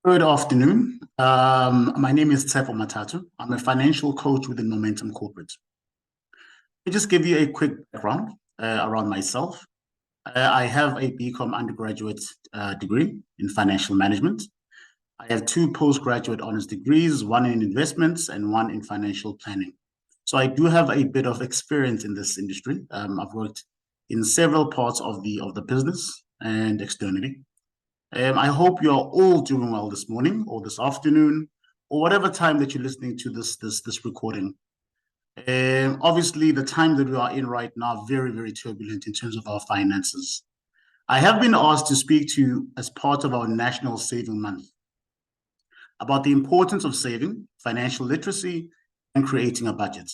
Good afternoon. My name is Tshepo Mathatho. I'm a financial coach within Momentum Corporate. Let me just give you a quick background around myself. I have a BCom undergraduate degree in financial management. I have two postgraduate honors degrees, one in investments and one in financial planning. So I do have a bit of experience in this industry. I've worked in several parts of the business and externally. I hope you're all doing well this morning or this afternoon or whatever time that you're listening to this recording. Obviously, the time that we are in right now, very, very turbulent in terms of our finances. I have been asked to speak to you as part of our National Saving Month about the importance of saving, financial literacy, and creating a budget.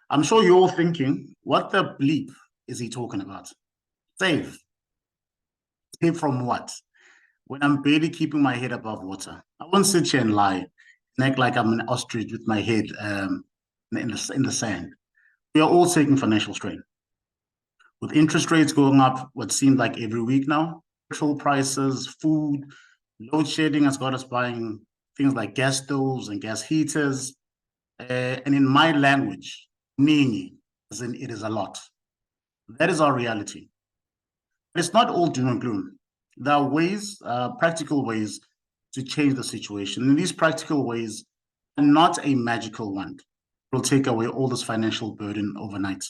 I'm sure you're all thinking, what the bleep is he talking about? Save. Save from what? When I'm barely keeping my head above water. I won't sit here and lie and act like I'm an ostrich with my head in the sand. We are all taking financial strain. With interest rates going up, what seems like every week now, petrol prices, food, load shedding has got us buying things like gas stoves and gas heaters. And in my language, nini, as in it is a lot. That is our reality. But it's not all doom and gloom. There are ways, practical ways to change the situation. And these practical ways are not a magical wand. It will take away all this financial burden overnight.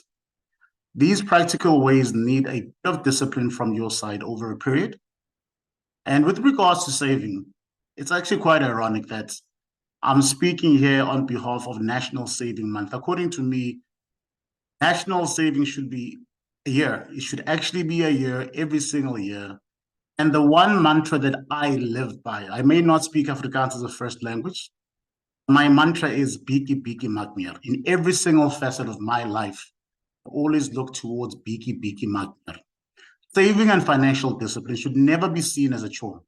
These practical ways need a bit of discipline from your side over a period. And with regards to saving, it's actually quite ironic that I'm speaking here on behalf of National Saving Month. According to me, national saving should be a year. It should actually be a year every single year. And the one mantra that I live by, I may not speak Afrikaans as a first language. My mantra is Biki Biki Magmir. In every single facet of my life, I always look towards Biki Biki Magmir. Saving and financial discipline should never be seen as a chore.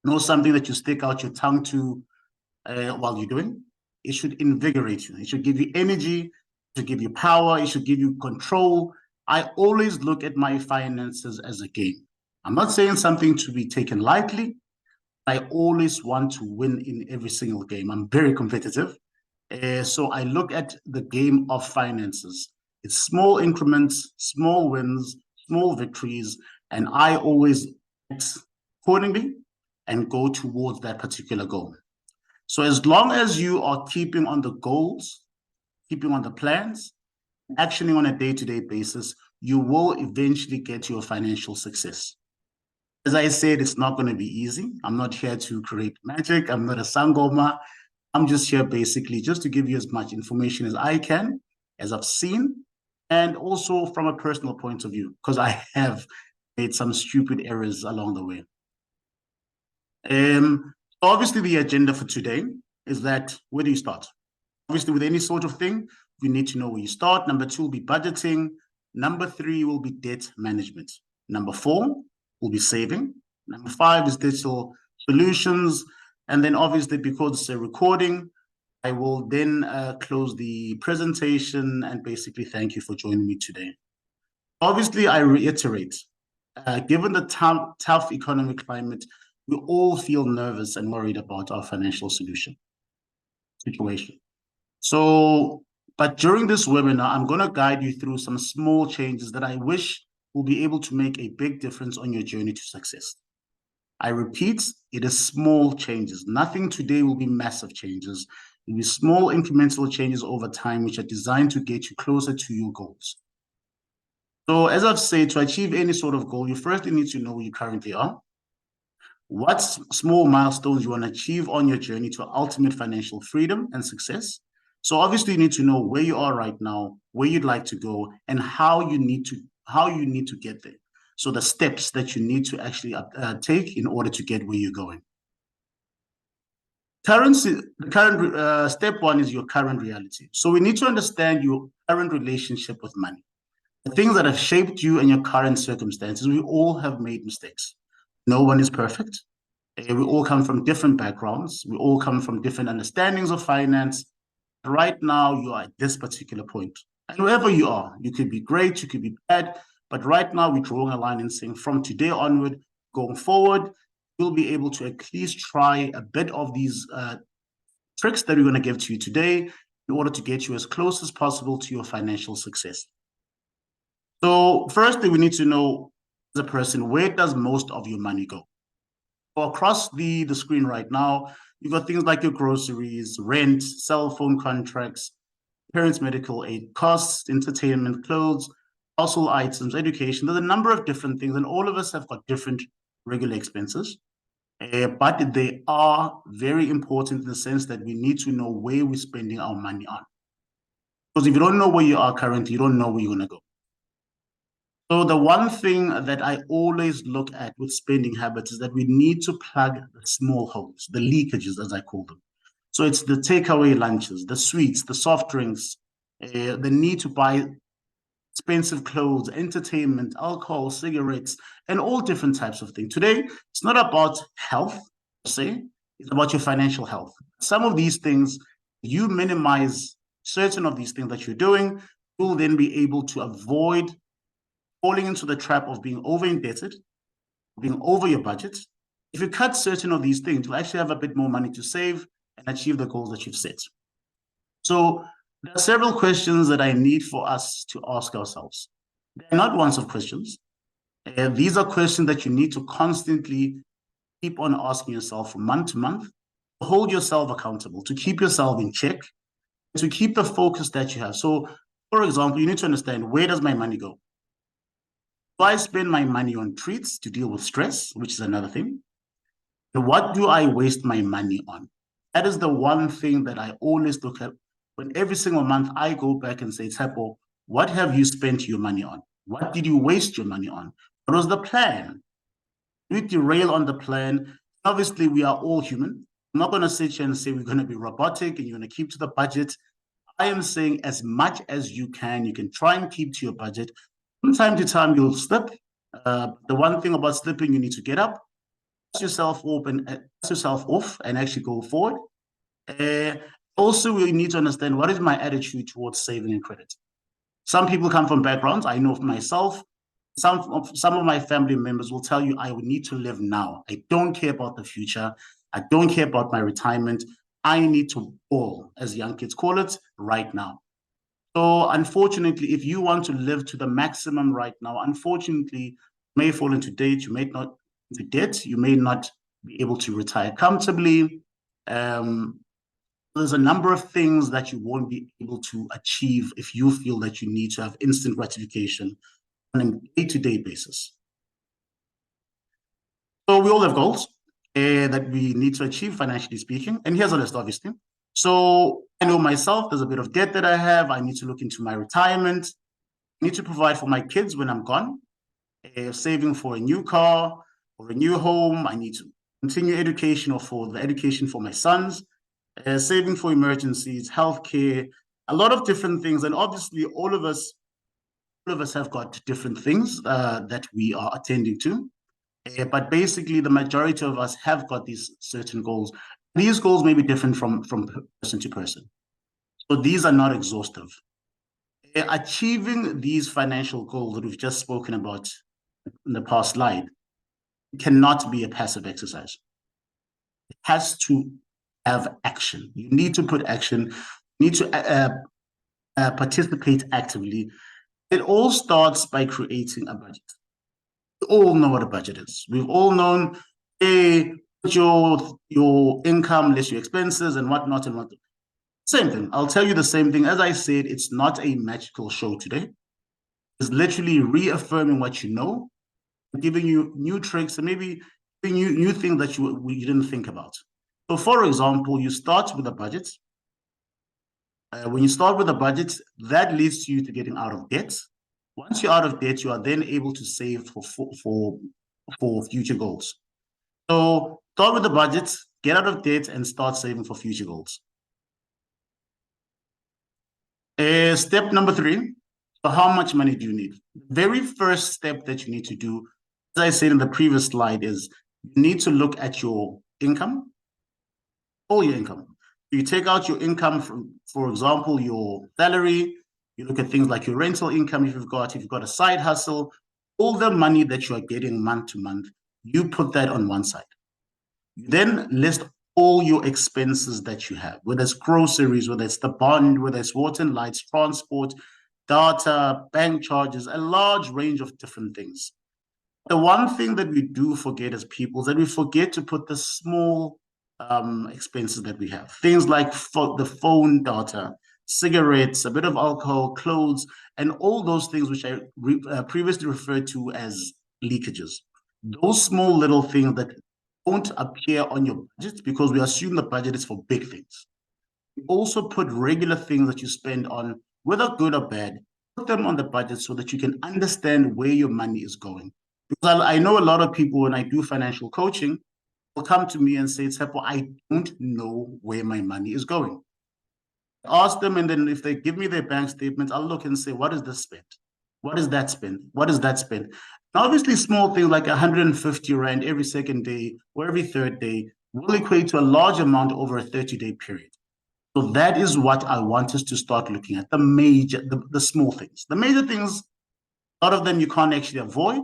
Not something that you stick out your tongue to while you're doing. It should invigorate you. It should give you energy. It should give you power. It should give you control. I always look at my finances as a game. I'm not saying something to be taken lightly. I always want to win in every single game. I'm very competitive. So I look at the game of finances. It's small increments, small wins, small victories, and I always act accordingly and go towards that particular goal. So as long as you are keeping on the goals, keeping on the plans, actioning on a day-to-day basis, you will eventually get your financial success. As I said, it's not going to be easy. I'm not here to create magic. I'm not a sangoma. I'm just here basically just to give you as much information as I can, as I've seen, and also from a personal point of view, because I have made some stupid errors along the way. Obviously, the agenda for today is that where do you start? Obviously, with any sort of thing, you need to know where you start. Number 2 will be budgeting. Number 3 will be debt management. Number 4 will be saving. Number 5 is digital solutions. And then obviously, because it's a recording, I will then close the presentation and basically thank you for joining me today. Obviously, I reiterate, given the tough economic climate, we all feel nervous and worried about our financial situation. So, but during this webinar, I'm going to guide you through some small changes that I wish will be able to make a big difference on your journey to success. I repeat, it is small changes. Nothing today will be massive changes. It will be small incremental changes over time, which are designed to get you closer to your goals. So as I've said, to achieve any sort of goal, you first need to know where you currently are, what small milestones you want to achieve on your journey to ultimate financial freedom and success. So obviously you need to know where you are right now, where you'd like to go, and how you need to get there. So the steps that you need to actually take in order to get where you're going. Step 1 is your current reality. So we need to understand your current relationship with money. The things that have shaped you and your current circumstances. We all have made mistakes. No one is perfect. We all come from different backgrounds. We all come from different understandings of finance. Right now, you are at this particular point. And wherever you are, you could be great, you could be bad, but right now we're drawing a line and saying from today onward, going forward, you'll be able to at least try a bit of these tricks that we're going to give to you today in order to get you as close as possible to your financial success. So firstly, we need to know as a person, where does most of your money go? So across the screen right now, you've got things like your groceries, rent, cell phone contracts, parents' medical aid costs, entertainment, clothes, household items, education. There's a number of different things, and all of us have got different regular expenses. But they are very important in the sense that we need to know where we're spending our money on. Because if you don't know where you are currently, you don't know where you're going to go. So the one thing that I always look at with spending habits is that we need to plug the small holes, the leakages, as I call them. So it's the takeaway lunches, the sweets, the soft drinks, the need to buy expensive clothes, entertainment, alcohol, cigarettes, and all different types of things. Today, it's not about health, per se, it's about your financial health. Some of these things, you minimize certain of these things that you're doing, you'll then be able to avoid falling into the trap of being over indebted, being over your budget. If you cut certain of these things, you'll actually have a bit more money to save and achieve the goals that you've set. So there are several questions that I need for us to ask ourselves. They're not one-off questions. These are questions that you need to constantly keep on asking yourself from month to month, to hold yourself accountable, to keep yourself in check, to keep the focus that you have. So, for example, you need to understand, where does my money go? Do I spend my money on treats to deal with stress, which is another thing? And what do I waste my money on? That is the one thing that I always look at when every single month I go back and say, Tshepo, what have you spent your money on? What did you waste your money on? What was the plan? We derail on the plan. Obviously, we are all human. I'm not going to sit here and say we're going to be robotic and you're going to keep to the budget. I am saying as much as you can try and keep to your budget. From time to time, you'll slip. The one thing about slipping, you need to get up, dust yourself off and actually go forward. Also, we need to understand, what is my attitude towards saving and credit? Some people come from backgrounds. I know for myself, some of my family members will tell you, I would need to live now. I don't care about the future. I don't care about my retirement. I need to ball, as young kids call it, right now. So unfortunately, if you want to live to the maximum right now, unfortunately, you may fall into debt, you may not into debt, you may not be able to retire comfortably. There's a number of things that you won't be able to achieve if you feel that you need to have instant gratification on a day-to-day basis. So we all have goals that we need to achieve, financially speaking. And here's a list, obviously. So I know myself, there's a bit of debt that I have. I need to look into my retirement. I need to provide for my kids when I'm gone, saving for a new car or a new home. I need to continue education or for the education for my sons, saving for emergencies, healthcare, a lot of different things. And obviously, all of us have got different things that we are attending to. But basically, the majority of us have got these certain goals. These goals may be different from person to person. So these are not exhaustive. Achieving these financial goals that we've just spoken about in the past slide cannot be a passive exercise. It has to have action. You need to put action. You need to participate actively. It all starts by creating a budget. We all know what a budget is. We've all known, hey, put your income, less your expenses and whatnot and whatnot. Same thing. I'll tell you the same thing. As I said, it's not a magical show today. It's literally reaffirming what you know, giving you new tricks and maybe giving you new things that you didn't think about. So for example, you start with a budget. When you start with a budget, that leads you to getting out of debt. Once you're out of debt, you are then able to save for future goals. So start with the budget, get out of debt, and start saving for future goals. Step number 3, so how much money do you need? The very first step that you need to do, as I said in the previous slide, is you need to look at your income, all your income. You take out your income from, for example, your salary. You look at things like your rental income if you've got a side hustle, all the money that you are getting month to month, you put that on one side. You then list all your expenses that you have, whether it's groceries, whether it's the bond, whether it's water and lights, transport, data, bank charges, a large range of different things. The one thing that we do forget as people is that we forget to put the small expenses that we have. Things like the phone data, cigarettes, a bit of alcohol, clothes, and all those things which I previously referred to as leakages. Those small little things that don't appear on your budget because we assume the budget is for big things. We also put regular things that you spend on, whether good or bad, put them on the budget so that you can understand where your money is going. Because I know a lot of people, when I do financial coaching, will come to me and say, Tshepo, I don't know where my money is going. I ask them, and then if they give me their bank statements, I'll look and say, what is this spent? What is that spent? What is that spent? And obviously, small things like 150 Rand every second day or every third day will equate to a large amount over a 30-day period. So that is what I want us to start looking at, the small things. The major things, a lot of them you can't actually avoid.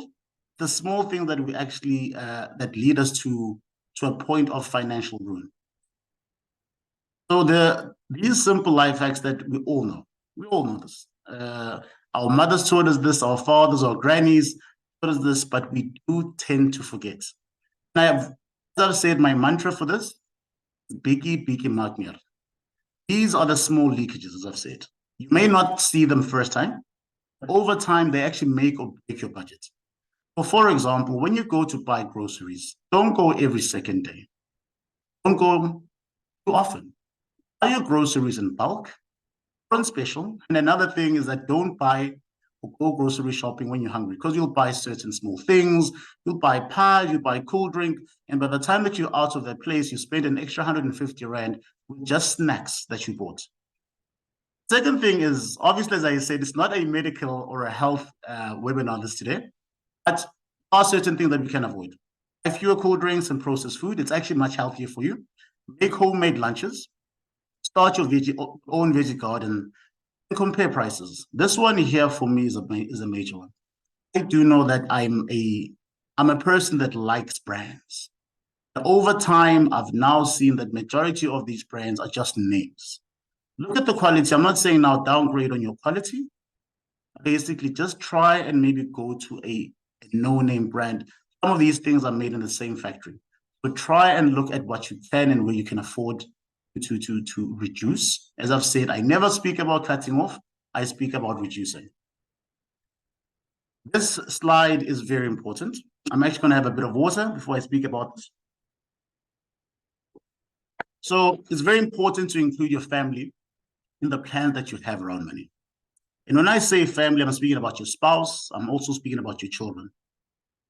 The small things that we actually, that lead us to a point of financial ruin. So these simple life hacks that we all know this. Our mothers taught us this, our fathers, our grannies taught us this, but we do tend to forget. And as I've said, my mantra for this, Biki Makmir. These are the small leakages, as I've said. You may not see them first time, but over time, they actually make or break your budget. So for example, when you go to buy groceries, don't go every second day. Don't go too often. Buy your groceries in bulk, on special. And another thing is that don't buy or go grocery shopping when you're hungry, because you'll buy certain small things, you'll buy pies, you buy cool drink, and by the time that you're out of that place, you spend an extra 150 Rand with just snacks that you bought. Second thing is, obviously, as I said, it's not a medical or a health webinar this today, but there are certain things that we can avoid. Buy fewer cool drinks and processed food. It's actually much healthier for you. Make homemade lunches. Start your own veggie garden. And compare prices. This one here for me is a major one. I do know that I'm a person that likes brands. Over time, I've now seen that majority of these brands are just names. Look at the quality. I'm not saying now downgrade on your quality. Basically, just try and maybe go to a no-name brand. Some of these things are made in the same factory. But try and look at what you can and where you can afford to reduce. As I've said, I never speak about cutting off. I speak about reducing. This slide is very important. I'm actually going to have a bit of water before I speak about this. So it's very important to include your family in the plan that you have around money. And when I say family, I'm speaking about your spouse. I'm also speaking about your children.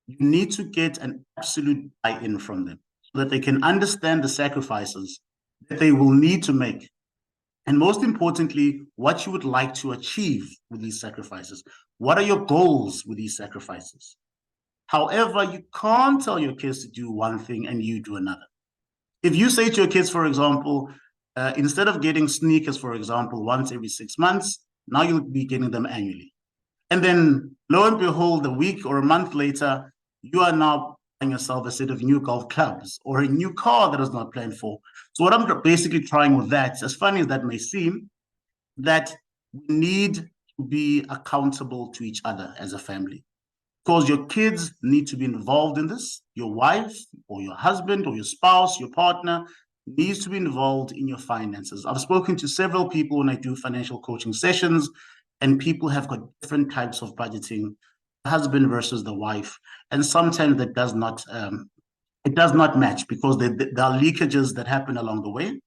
You need to get an absolute buy-in from them so that they can understand the sacrifices that they will need to make. And most importantly, what you would like to achieve with these sacrifices. What are your goals with these sacrifices? However, you can't tell your kids to do one thing and you do another. If you say to your kids, for example, instead of getting sneakers, for example, once every 6 months, now you'll be getting them annually. And then lo and behold, a week or a month later, you are now buying yourself a set of new golf clubs or a new car that was not planned for. So what I'm basically trying with that, as funny as that may seem, that we need to be accountable to each other as a family. Because your kids need to be involved in this. Your wife or your husband or your spouse, your partner needs to be involved in your finances. I've spoken to several people when I do financial coaching sessions, and people have got different types of budgeting, the husband versus the wife. And sometimes that does not, it does not match because there are leakages that happen along the way.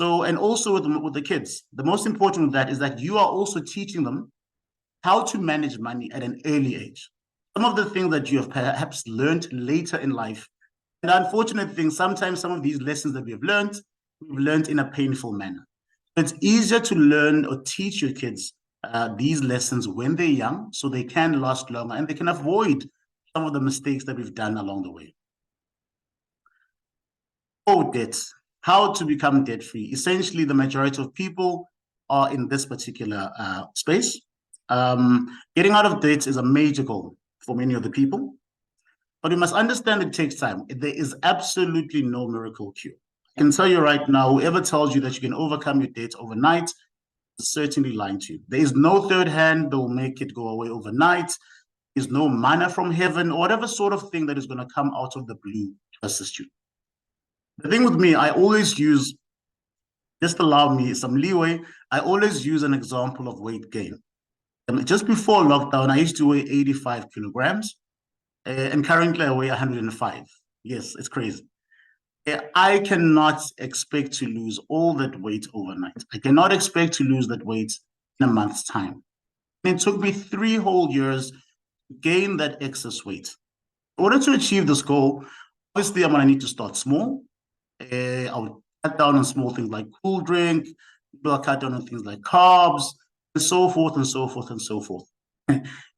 So, and also with the kids, the most important with that is that you are also teaching them how to manage money at an early age. Some of the things that you have perhaps learned later in life. And the unfortunate thing, sometimes some of these lessons that we've learned in a painful manner. It's easier to learn or teach your kids these lessons when they're young so they can last longer and they can avoid some of the mistakes that we've done along the way. Oh, debts. How to become debt-free. Essentially, the majority of people are in this particular space. Getting out of debt is a major goal for many of the people. But you must understand it takes time. There is absolutely no miracle cure. I can tell you right now, whoever tells you that you can overcome your debt overnight is certainly lying to you. There is no third hand that will make it go away overnight. There's no manna from heaven or whatever sort of thing that is going to come out of the blue to assist you. The thing with me, I always use, just allow me some leeway, I always use an example of weight gain. Just before lockdown, I used to weigh 85 kilograms, and currently I weigh 105. Yes, it's crazy. I cannot expect to lose all that weight overnight. I cannot expect to lose that weight in a month's time. It took me 3 whole years to gain that excess weight. In order to achieve this goal, obviously I'm going to need to start small. I would cut down on small things like cool drink, I'll cut down on things like carbs, and so forth and so forth and so forth.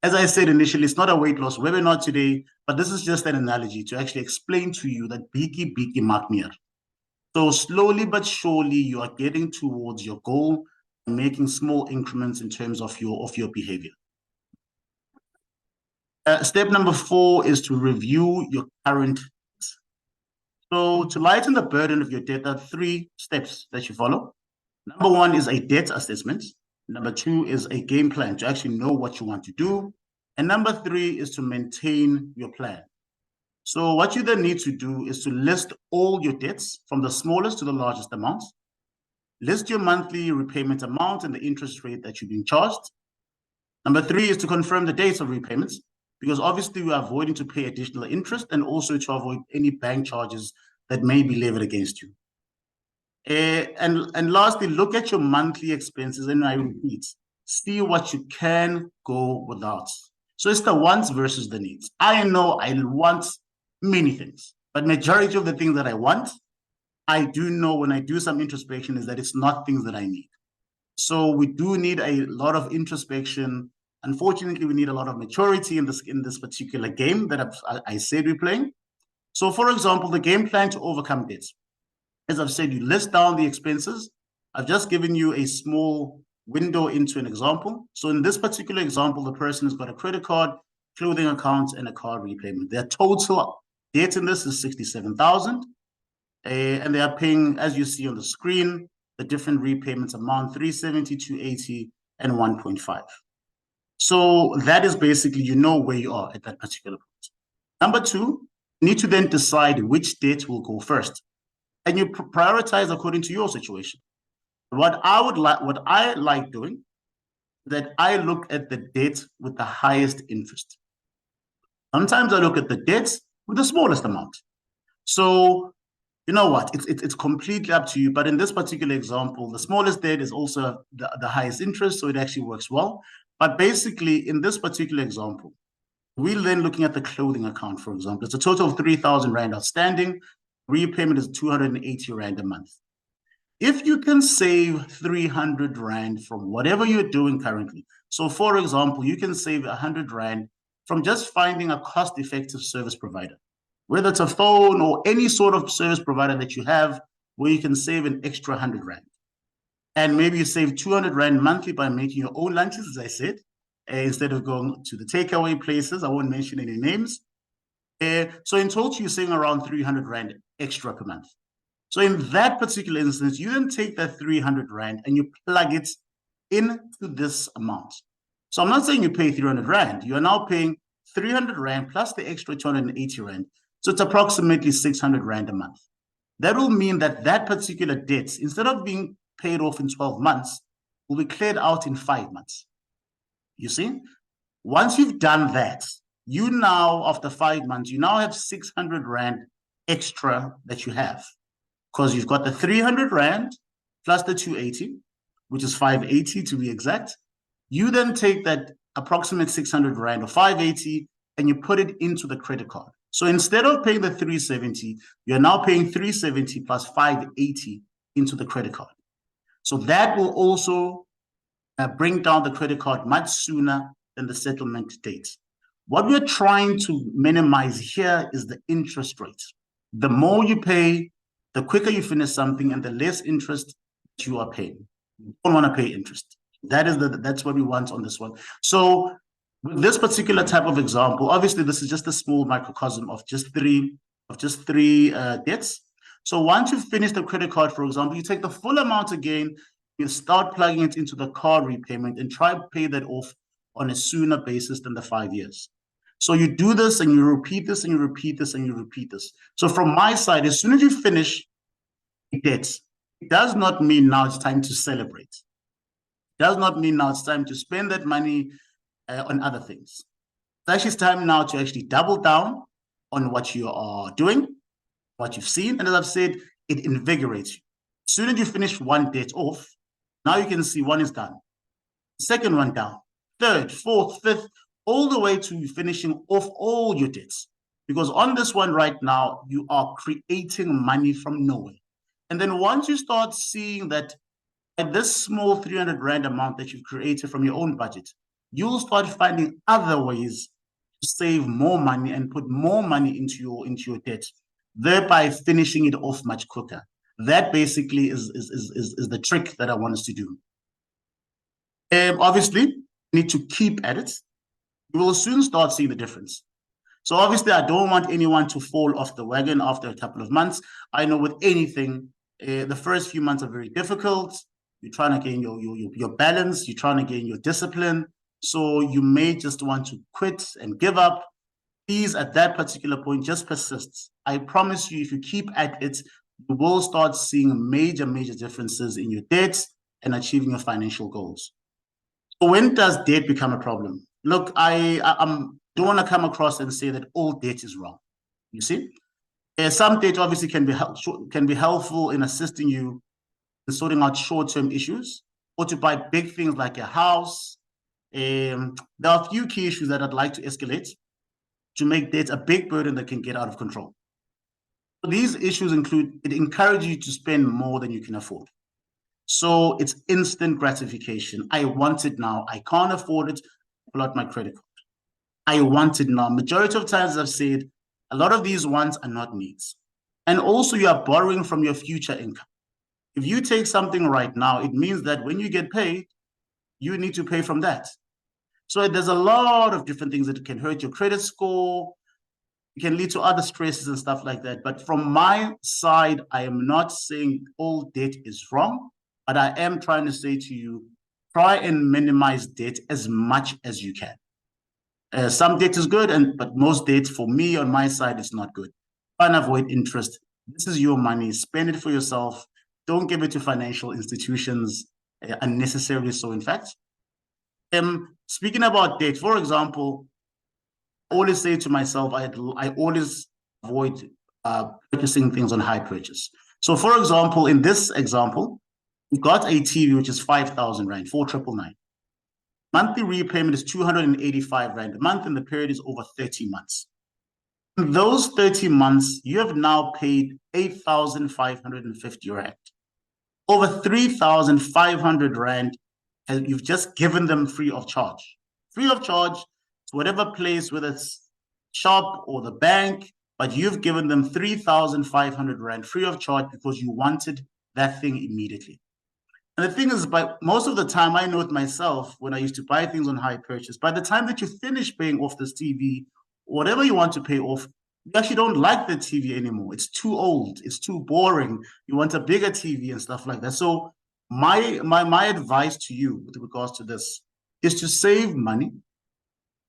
As I said initially, it's not a weight loss webinar today, but this is just an analogy to actually explain to you that biki makmir. So slowly but surely, you are getting towards your goal and making small increments in terms of your behavior. Step number 4 is to review your current debts. So to lighten the burden of your debt, there are 3 steps that you follow. Number 1 is a debt assessment. Number 2 is a game plan to actually know what you want to do. And number 3 is to maintain your plan. So what you then need to do is to list all your debts from the smallest to the largest amounts. List your monthly repayment amount and the interest rate that you're being charged. Number 3 is to confirm the dates of repayments, because obviously we are avoiding to pay additional interest and also to avoid any bank charges that may be levied against you. And lastly, look at your monthly expenses, and I repeat, see what you can go without. So it's the wants versus the needs. I know I want many things, but majority of the things that I want, I do know when I do some introspection is that it's not things that I need. So we do need a lot of introspection. Unfortunately, we need a lot of maturity in this particular game that I said we're playing. So for example, the game plan to overcome debts. As I've said, you list down the expenses. I've just given you a small window into an example. So in this particular example, the person has got a credit card, clothing account, and a car repayment. Their total debt in this is 67,000. And they are paying, as you see on the screen, the different repayments amount 370, 280, and 1.5. So that is basically, you know where you are at that particular point. Number 2, you need to then decide which debt will go first. And you prioritize according to your situation. What I like doing, that I look at the debt with the highest interest. Sometimes I look at the debts with the smallest amount. So you know what? It's completely up to you. But in this particular example, the smallest debt is also the highest interest, so it actually works well. But basically, in this particular example, we're then looking at the clothing account, for example. It's a total of 3,000 Rand outstanding. Repayment is 280 Rand a month. If you can save 300 Rand from whatever you're doing currently, so for example, you can save 100 Rand from just finding a cost-effective service provider, whether it's a phone or any sort of service provider that you have where you can save an extra 100 Rand. And maybe you save 200 Rand monthly by making your own lunches, as I said, instead of going to the takeaway places. I won't mention any names. So in total, you're saving around 300 Rand extra per month. So in that particular instance, you then take that 300 Rand and you plug it into this amount. So I'm not saying you pay 300 Rand. You are now paying 300 Rand plus the extra 280 Rand. So it's approximately 600 Rand a month. That will mean that that particular debt, instead of being paid off in 12 months, will be cleared out in 5 months. You see? Once you've done that, you now, after 5 months, you now have 600 Rand extra that you have, because you've got the 300 Rand plus the 280, which is 580 to be exact. You then take that approximate 600 Rand or 580 and you put it into the credit card. So instead of paying the 370, you're now paying 370 plus 580 into the credit card. So that will also bring down the credit card much sooner than the settlement date. What we're trying to minimize here is the interest rate. The more you pay, the quicker you finish something and the less interest you are paying. You don't want to pay interest. That's what we want on this one. So With this particular type of example, obviously this is just a small microcosm of just three debts. So once you finish the credit card, for example, you take the full amount again, you start plugging it into the car repayment and try to pay that off on a sooner basis than the 5 years. So you do this and you repeat this and you repeat this and you repeat this. So from my side, as soon as you finish debt, it does not mean now it's time to celebrate. It does not mean now it's time to spend that money on other things. It's actually time now to actually double down on what you are doing, what you've seen. And as I've said, it invigorates you. As soon as you finish one debt off, now you can see one is done, second one down, third, fourth, fifth, all the way to finishing off all your debts. Because on this one right now, you are creating money from nowhere. And then once you start seeing that at this small 300 Rand amount that you've created from your own budget, you'll start finding other ways to save more money and put more money into your debt, thereby finishing it off much quicker. That basically is the trick that I want us to do. Obviously, you need to keep at it. You will soon start seeing the difference. So obviously, I don't want anyone to fall off the wagon after a couple of months. I know with anything, the first few months are very difficult. You're trying to gain your balance. You're trying to gain your discipline. So you may just want to quit and give up. Please, at that particular point, just persist. I promise you, if you keep at it, you will start seeing major differences in your debt and achieving your financial goals. So when does debt become a problem? Look, I don't want to come across and say that all debt is wrong. You see, some debt obviously can be helpful in assisting you in sorting out short-term issues, or to buy big things like a house. There are a few key issues that I'd like to escalate to make debt a big burden that can get out of control. So these issues include, it encourages you to spend more than you can afford. So it's instant gratification. I want it now. I can't afford it. Pull out my credit card. I want it now. Majority of times, as I've said, a lot of these wants are not needs. And also, you are borrowing from your future income. If you take something right now, it means that when you get paid, you need to pay from that. So there's a lot of different things that can hurt your credit score. It can lead to other stresses and stuff like that. But from my side, I am not saying all debt is wrong, but I am trying to say to you, try and minimize debt as much as you can. Some debt is good, but most debt for me on my side is not good. Try and avoid interest. This is your money. Spend it for yourself. Don't give it to financial institutions unnecessarily. So, in fact, speaking about debt, for example, I always say to myself, I always avoid purchasing things on high purchase. So, for example, in this example, we've got a TV which is 5,000 Rand, 4,999. Monthly repayment is 285 Rand a month, and the period is over 30 months. In those 30 months, you have now paid 8,550 Rand. Over 3,500 Rand, you've just given them free of charge. Free of charge to whatever place, whether it's shop or the bank, but you've given them 3,500 Rand free of charge because you wanted that thing immediately. And the thing is, by most of the time, I know it myself when I used to buy things on high purchase, by the time that you finish paying off this TV, whatever you want to pay off, you actually don't like the TV anymore. It's too old. It's too boring. You want a bigger TV and stuff like that. So my advice to you with regards to this is to save money.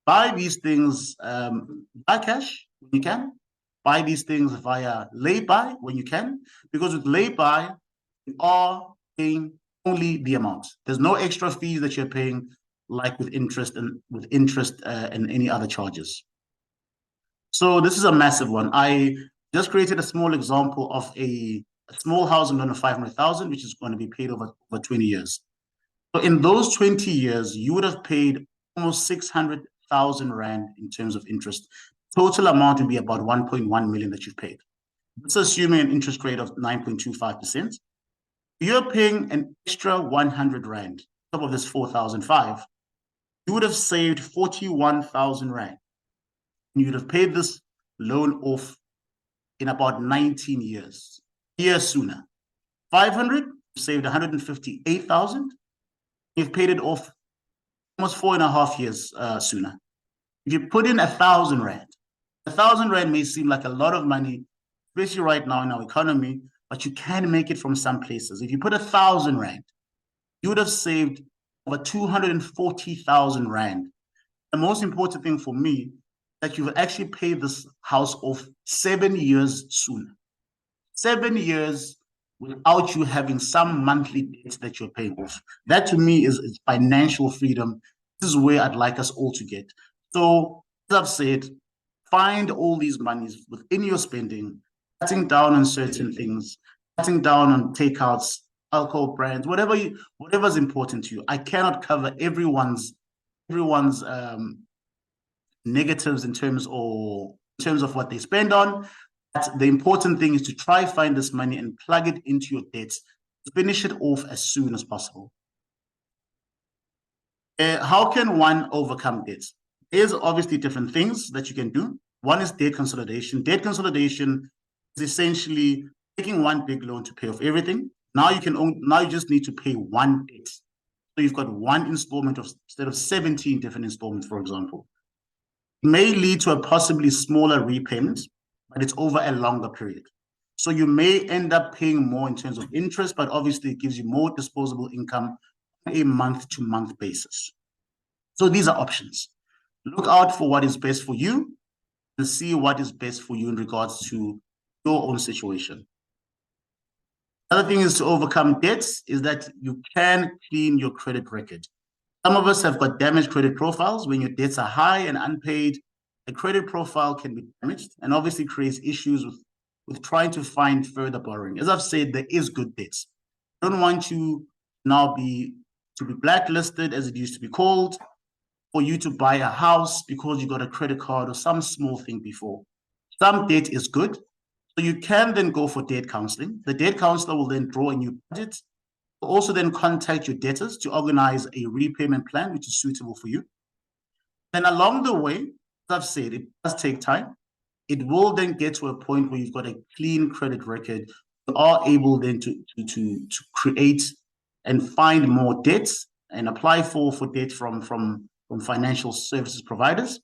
Buy these things by cash when you can. Buy these things via lay-by when you can. Because with lay-by, you are paying only the amount. There's no extra fees that you're paying, like with interest and any other charges. So this is a massive one. I just created a small example of a small housing loan of 500,000, which is going to be paid over 20 years. So in those 20 years, you would have paid almost 600,000 Rand in terms of interest. Total amount would be about 1.1 million that you've paid. Let's assuming an interest rate of 9.25%. You're paying an extra 100 Rand on top of this 4,005. You would have saved 41,000 Rand. You would have paid this loan off in about 19 years, a year sooner. 500, you've saved 158,000. You've paid it off almost 4.5 years sooner. If you put in 1,000 rand, 1,000 rand may seem like a lot of money, especially right now in our economy, but you can make it from some places. If you put 1,000 rand, you would have saved over 240,000 rand. The most important thing for me is that you've actually paid this house off 7 years sooner. 7 years without you having some monthly debt that you're paying off. That to me is financial freedom. This is where I'd like us all to get. So, as I've said, find all these monies within your spending, cutting down on certain things, cutting down on takeouts, alcohol brands, whatever's important to you. I cannot cover everyone's negatives in terms of what they spend on. But the important thing is to try find this money and plug it into your debts. Finish it off as soon as possible. How can one overcome debts? There's obviously different things that you can do. One is debt consolidation. Debt consolidation is essentially taking one big loan to pay off everything. Now you just need to pay one debt. So you've got one installment instead of 17 different installments, for example. It may lead to a possibly smaller repayment, but it's over a longer period. So you may end up paying more in terms of interest, but obviously it gives you more disposable income on a month-to-month basis. So these are options. Look out for what is best for you and see what is best for you in regards to your own situation. Another thing is to overcome debts is that you can clean your credit record. Some of us have got damaged credit profiles. When your debts are high and unpaid, the credit profile can be damaged and obviously creates issues with trying to find further borrowing. As I've said, there is good debts. I don't want you now to be blacklisted, as it used to be called, for you to buy a house because you got a credit card or some small thing before. Some debt is good. So you can then go for debt counseling. The debt counselor will then draw a new budget. Will also then contact your debtors to organize a repayment plan which is suitable for you. And along the way, as I've said, it does take time. It will then get to a point where you've got a clean credit record. You are able then to create and find more debts and apply for debt from financial services providers.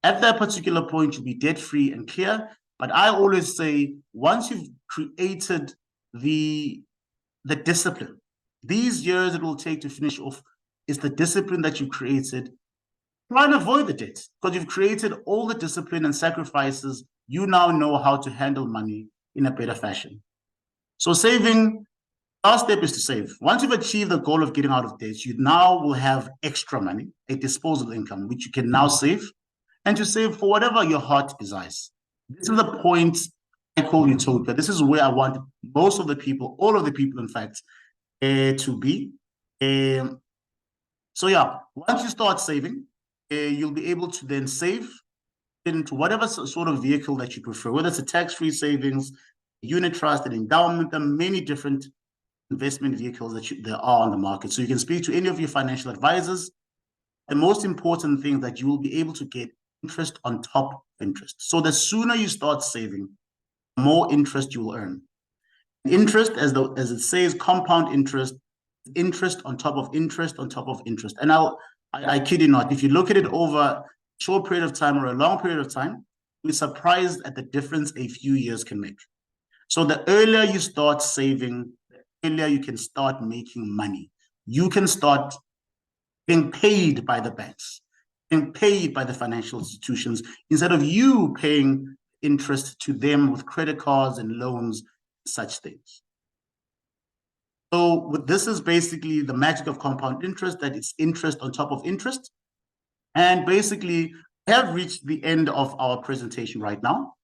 At that particular point, you'll be debt-free and clear. But I always say, once you've created the discipline, these years it will take to finish off is the discipline that you created. Try and avoid the debt because you've created all the discipline and sacrifices. You now know how to handle money in a better fashion. So saving, our step is to save. Once you've achieved the goal of getting out of debt, you now will have extra money, a disposable income, which you can now save and to save for whatever your heart desires. This is the point I call utopia. This is where I want most of the people, all of the people, in fact, to be. So yeah, once you start saving, you'll be able to then save into whatever sort of vehicle that you prefer, whether it's a tax-free savings, unit trust, an endowment. There are many different investment vehicles that there are on the market. So you can speak to any of your financial advisors. The most important thing that you will be able to get interest on top of interest. So the sooner you start saving, the more interest you will earn. Interest, as it says, compound interest, interest on top of interest on top of interest. And I kid you not, if you look at it over a short period of time or a long period of time, you'll be surprised at the difference a few years can make. So the earlier you start saving, the earlier you can start making money. You can start being paid by the banks, being paid by the financial institutions, instead of you paying interest to them with credit cards and loans, such things. So this is basically the magic of compound interest, that it's interest on top of interest. And basically, we have reached the end of our presentation right now.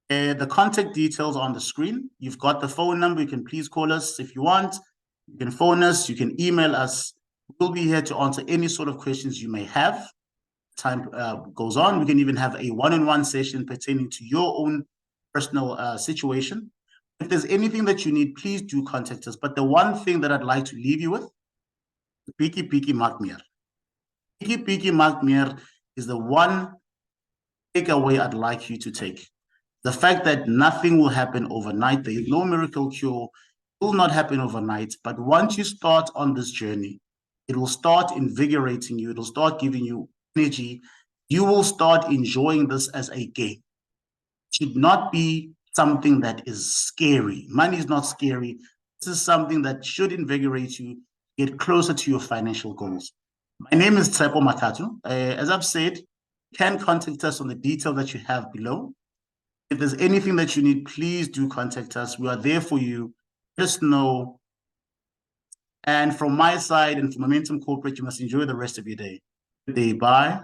The contact details are on the screen. You've got the phone number. You can please call us if you want. You can phone us. You can email us. We'll be here to answer any sort of questions you may have. Time goes on. We can even have a one-on-one session pertaining to your own personal situation. If there's anything that you need, please do contact us. But the one thing that I'd like to leave you with, Piki maak meer. Piki maak meer is the one takeaway I'd like you to take. The fact that nothing will happen overnight. There is no miracle cure. It will not happen overnight. But once you start on this journey, It will start invigorating you. It will start giving you energy. You will start enjoying this as a game. It should not be something that is scary. Money is not scary. This is something that should invigorate you, get closer to your financial goals. My name is Tshepo Mathatho. As I've said, you can contact us on the detail that you have below. If there's anything that you need, please do contact us. We are there for you. Just know. And from my side and from Momentum Corporate, you must enjoy the rest of your day. Good day. Bye.